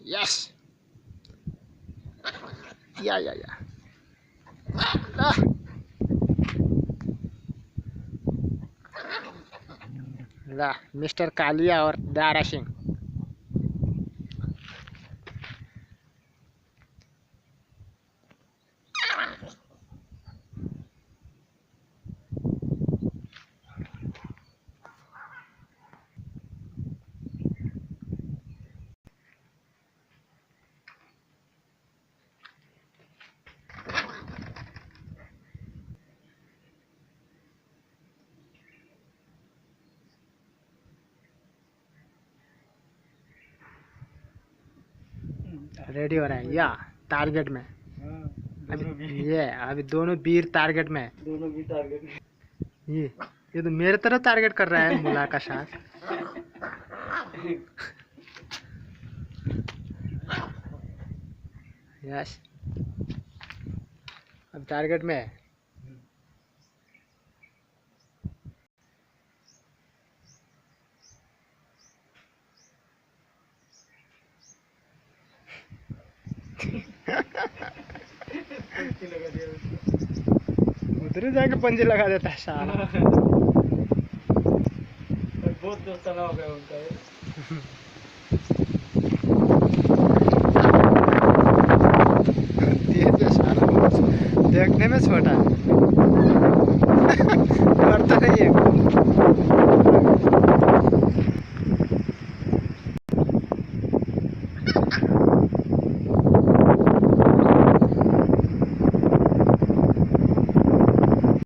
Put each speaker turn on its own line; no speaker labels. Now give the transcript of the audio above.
Yes या ला ला mister Kaliya और Dara Singh. Ready हो रहा है या टारगेट में। अभी दोनों वीर टारगेट में।
दोनों भी टारगेट में।
ये तो मेरे तरफ टारगेट कर रहा है मुला का साथ। यस अब टारगेट में है। उधर जाके पंजे लगा देता है साला।
बहुत दोस्ताना हो गया उनका।
देखने में छोटा डरता नहीं है।